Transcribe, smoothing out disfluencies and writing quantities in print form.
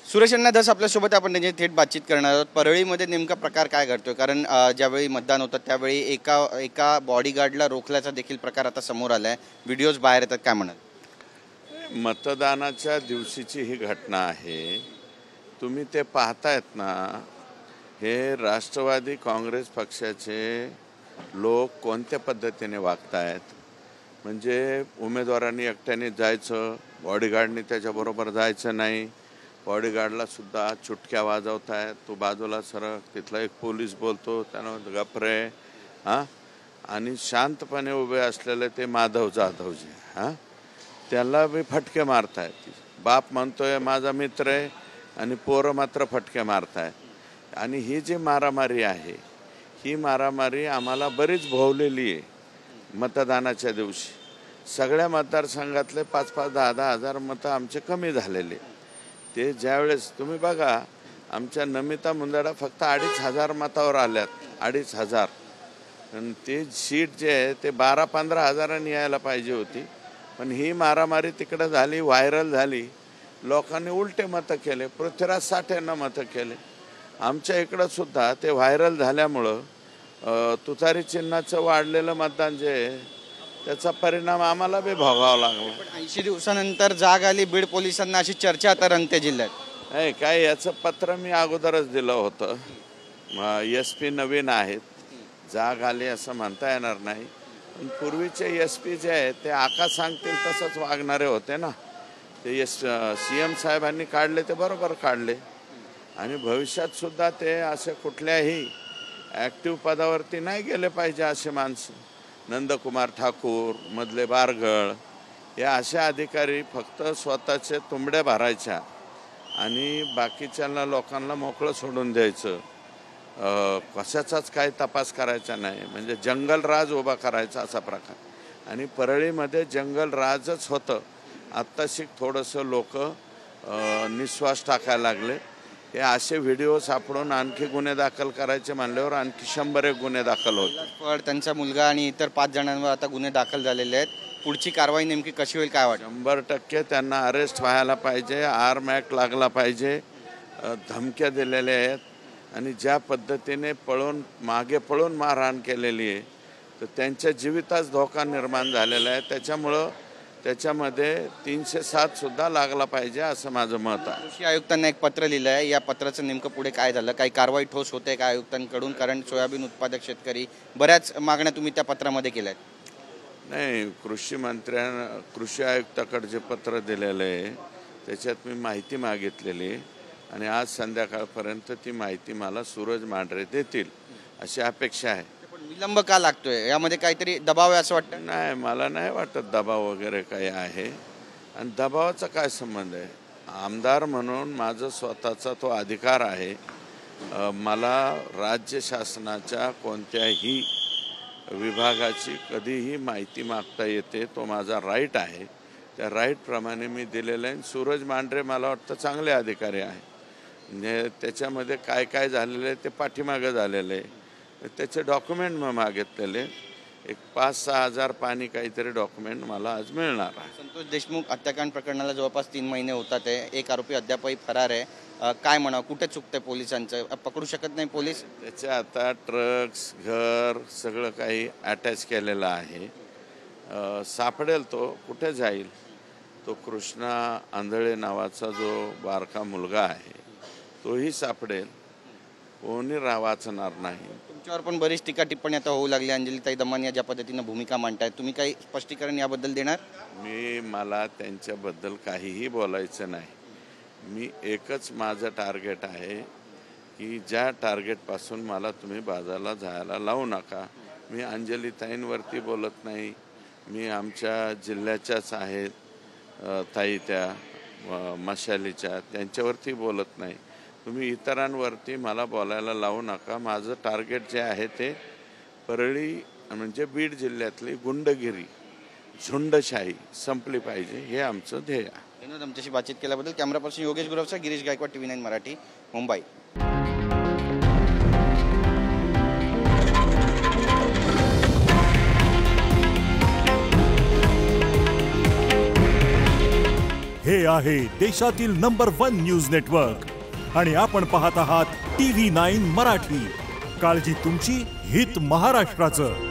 सुरेश अण्णा धस आपल्यासोबत आपण त्यांची थेट बातचीत करणार आहोत। परळीमध्ये नेमका प्रकार काय घडतोय? कारण ज्यावेळी मतदान होतं त्यावेळी एका बॉडीगार्डला रोखल्याचा देखील प्रकार आता समोर आलाय। व्हिडिओज बाहेर येतात, काय म्हणाल? मतदानाच्या दिवशीची ही घटना आहे। तुम्ही ते पाहतायत ना, हे राष्ट्रवादी काँग्रेस पक्षाचे लोक कोणत्या पद्धतीने वागतायत। म्हणजे उमेदवारांनी एकट्याने जायचं, बॉडीगार्डने त्याच्याबरोबर जायचं नाही, बॉडीगार्डला सुद्धा चुटक्या वाजवत आहेत, तो बाजूला सरक, तिथला एक पोलीस बोलतो त्यानं गपरे हां, आणि शांतपणे उभे असलेले ते माधव जाधवजी त्याला बी फटके मारतायत। बाप म्हणतोय माझा मित्र आहे आणि पोरं मात्र फटके मारतायत। आणि ही जी मारामारी आहे, ही मारामारी आम्हाला बरीच भोवलेली आहे। मतदानाच्या दिवशी सगळ्या मतदारसंघातले 5-5, 10-10 हजार मतं आमचे कमी झालेले। ते ज्यावेळेस तुम्ही बघा, आमच्या नमिता मुंदडा फक्त 2,500 मतावर आल्यात, 2,500। आणि ते सीट जे आहे ते 12-15 हजारांनी यायला पाहिजे होती। पण ही मारामारी तिकडं झाली, व्हायरल झाली, लोकांनी उलटे मतं केले, पृथ्वीराज साठेंना मतं केले। आमच्या इकडं सुद्धा ते व्हायरल झाल्यामुळं तुतारी चिन्हाचं वाढलेलं मतदान जे आहे त्याचा परिणाम आम्हाला बी भोगावा लागला। 80 दिवसानंतर जाग आली बीड पोलिसांना, अशी चर्चा आता रंगते जिल्ह्यात। नाही काय, याचं पत्र मी अगोदरच दिलं होतं। SP नवीन आहेत, जाग आली असं म्हणता येणार नाही। पण पूर्वीचे SP जे आहेत ते आकाश सांगतील तसंच वागणारे होते ना। ते CM साहेबांनी काढले ते बरोबर काढले, आणि भविष्यात सुद्धा ते असे कुठल्याही ॲक्टिव्ह पदावरती नाही गेले पाहिजे असे माणसं। नंदकुमार ठाकूर, मधले बारगळ, हे असे अधिकारी फक्त स्वतःचे तुंबड्या भरायच्या आणि बाकीच्या लोकांना मोकळं सोडून द्यायचं। कशाचाच काही तपास करायचा नाही, म्हणजे जंगलराज उभा करायचा असा प्रकार। आणि परळीमध्ये जंगलराजच होतं। आत्ताशी थोडंसं लोक निश्वास टाकायला लागले। हे असे व्हिडिओ सापडून आणखी गुन्हे दाखल करायचे म्हणल्यावर आणखी 100 गुन्हे दाखल होते। पण त्यांचा मुलगा आणि इतर 5 जणांवर आता गुन्हे दाखल झालेले आहेत। पुढची कारवाई नेमकी कशी होईल काय वाटतं? 100% त्यांना अरेस्ट व्हायला पाहिजे, आर्म ॲक्ट लागला पाहिजे। धमक्या दिलेल्या आहेत आणि ज्या पद्धतीने मागे पळून मारहाण केलेली आहे, तर त्यांच्या जीवितास धोका निर्माण झालेला आहे। त्याच्यामध्ये 307 सुद्धा लागला पाहिजे असं माझं मत आहे। कृषी आयुक्तांना एक पत्र लिहिलं आहे, या पत्राचं नेमकं पुढे काय झालं? काही कारवाई ठोस होते का आयुक्तांकडून? कारण सोयाबीन उत्पादक शेतकरी, बऱ्याच मागण्या तुम्ही त्या पत्रामध्ये केल्या आहेत। नाही, कृषी आयुक्ताकडे जे पत्र दिलेलं आहे त्याच्यात मी माहिती मागितलेली, आणि आज संध्याकाळपर्यंत ती माहिती मला सूरज मांढरे देतील अशी अपेक्षा आहे। विलंब का लागतोय? यामध्ये काहीतरी दबाव आहे असं वाटतं? नाही, मला नाही वाटत दबाव वगैरे काही आहे। आणि दबावाचा काय संबंध आहे? आमदार म्हणून माझं स्वतःचा तो अधिकार आहे। मला राज्य शासनाच्या कोणत्याही विभागाची कधीही माहिती मागता येते, तो माझा राईट आहे। त्या राईटप्रमाणे मी दिलेलं आहे। सूरज मांढरे मला वाटतं चांगले अधिकारी आहे। म्हणजे त्याच्यामध्ये काय काय झालेलं आहे ते पाठीमागं झालेलं आहे, त्याचे डॉक्युमेंट मग मागितलेले। एक 5-6 हजार पाणी काहीतरी डॉक्युमेंट मला आज मिळणार आहे। संतोष देशमुख हत्याकांड प्रकरणाला जवळपास 3 महिने होतात आहे, एक आरोपी अद्यापही फरार आहे। काय म्हणावं, कुठे चुकतंय पोलिसांचं? पकडू शकत नाही पोलीस? त्याचे आता ट्रक्स, घर सगळं काही अटॅच केलेलं आहे। सापडेल तो, कुठे जाईल? तो कृष्णा आंधळे नावाचा जो बारका मुलगा आहे तोही सापडेल, कोणी वाचणार नाही। तुमच्यावर पण बरीच टीका टिप्पणी आता होऊ लागली। अंजलीताई दमानी या ज्या पद्धतीनं भूमिका मांडतायत, तुम्ही काही स्पष्टीकरण याबद्दल देणार? मला त्यांच्याबद्दल काहीही बोलायचं नाही। मी एकच माझं टार्गेट आहे की ज्या टार्गेटपासून मला तुम्ही बाजारला जायला लावू नका। मी अंजलीताईंवरती बोलत नाही, मी आमच्या जिल्ह्याच्याच आहेत ताई, त्या मशालीच्या, त्यांच्यावरती बोलत नाही। तुम्ही इतरांवरती मला बोलायला लावू नका। माझं टार्गेट जे आहे ते परळी म्हणजे बीड जिल्ह्यातली गुंडगिरी, झुंडशाही संपली पाहिजे, हे आमचं ध्येय आहे। धन्यवाद आमच्याशी बातचीत केल्याबद्दल। कॅमेरा पर्सन योगेश गुरवचा, गिरीश गायकवाड, TV9 मराठी, मुंबई। हे आहे देशातील नंबर 1 न्यूज नेटवर्क आणि आपण पाहत आहात TV9 मराठी. काळजी तुमची, हित महाराष्ट्राचं.